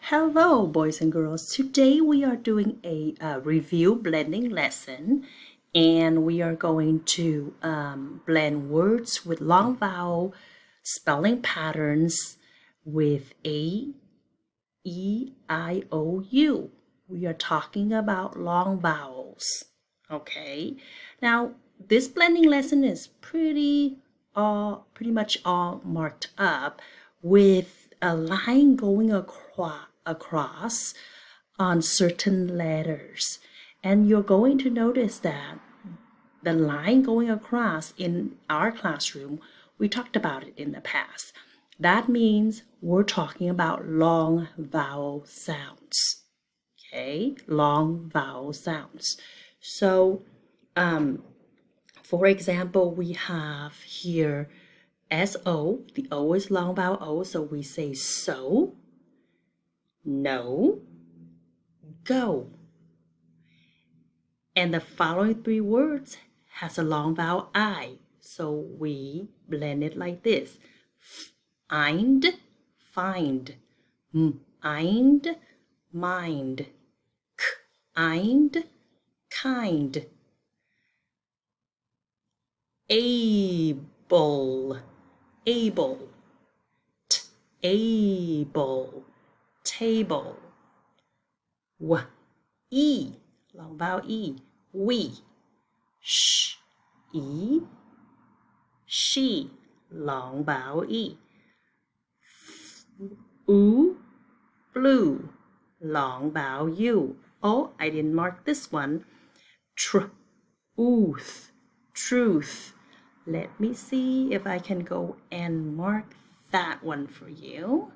Hello, boys and girls. Today we are doing a review blending lesson, and we are going to blend words with long vowel spelling patterns with A, E, I, O, U. We are talking about long vowels. Okay. Now, this blending lesson is pretty much all marked up with a line going across on certain letters. And you're going to notice that the line going across in our classroom, we talked about it in the past. That means we're talking about long vowel sounds. Okay, long vowel sounds. So, for example, we have here S-O, the O is long vowel O, so we say so, no, go. And the following three words has a long vowel I, so we blend it like this. Find, find, mind, mind, kind, kind. Able, able, able, table. Long vowel E, we. She, long vowel E. Flew, long vowel U. Oh, I didn't mark this one. Truth, truth. Let me see if I can go and mark that one for you.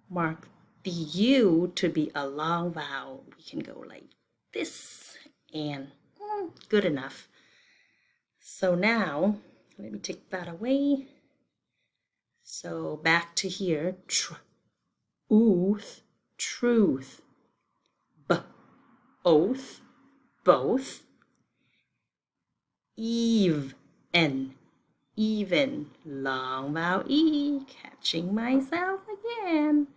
Mark the U to be a long vowel. We can go like this and good enough. So now, let me take that away. So back to here. Truth, truth. Oath, both. Even, long vowel E, catching myself again.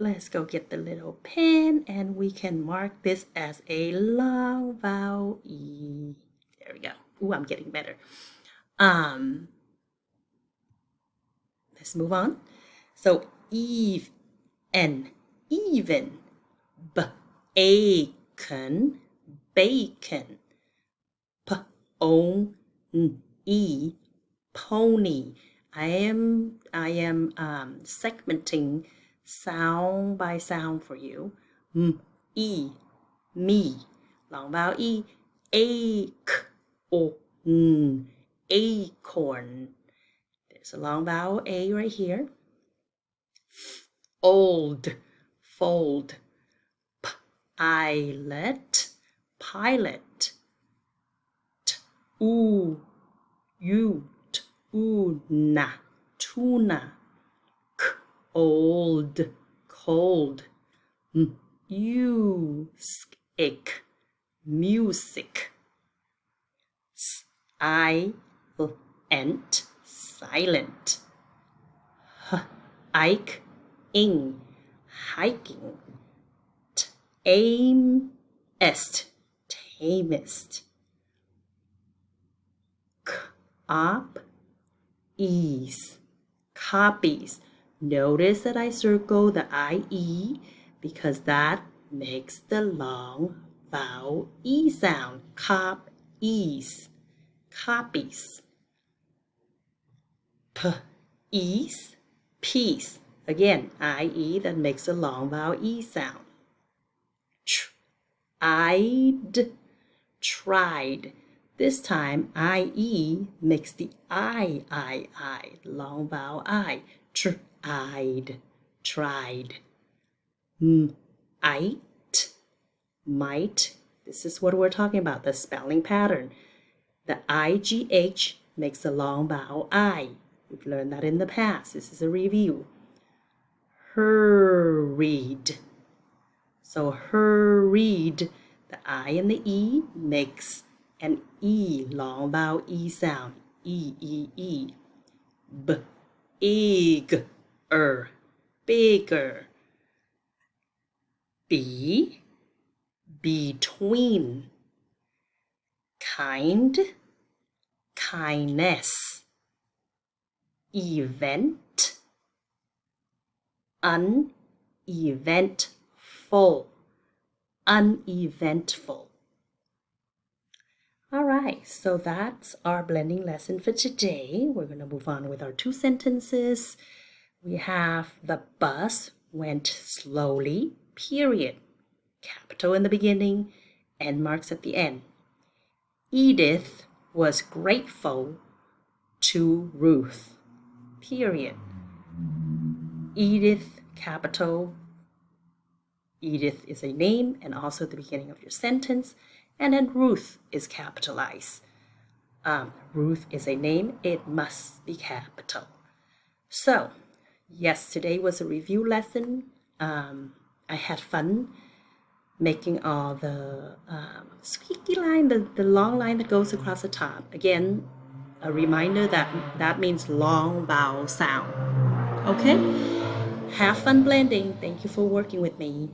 Let's go get the little pen and we can mark this as a long vowel E. There we go. Ooh, I'm getting better. Let's move on. So even, bacon, bacon. Pony, pony. I am segmenting sound by sound for you. Me, long vowel E. Acorn. There's a long vowel A right here. Old, fold. Pilot, pilot. Tuna, tuna. Old, cold. Music, music. Silent, silent. Hiking, hiking. Tamest, tamest. Copies. Notice that I circle the IE because that makes the long vowel E sound. Copies, copies. Peace. Again, IE that makes the long vowel E sound. I'd, tried. This time, IE makes the I, long vowel I. Tried, tried. Might. This is what we're talking about, the spelling pattern. The IGH makes a long vowel I. We've learned that in the past. This is a review. Hurried. So hurried, the I and the E makes an E, long vowel E sound. E. Bigger, bigger. be, between, kind, kindness, event, uneventful, uneventful. All right, so that's our blending lesson for today. We're going to move on with our 2 sentences. We have the bus went slowly, period. Capital in the beginning, and marks at the end. Edith was grateful to Ruth, period. Edith, capital. Edith is a name and also the beginning of your sentence. And then Ruth is capitalized. Ruth is a name, it must be capital. So, yes, today was a review lesson. I had fun making all the squeaky line, the long line that goes across the top. Again, a reminder that means long vowel sound. Okay? Have fun blending. Thank you for working with me.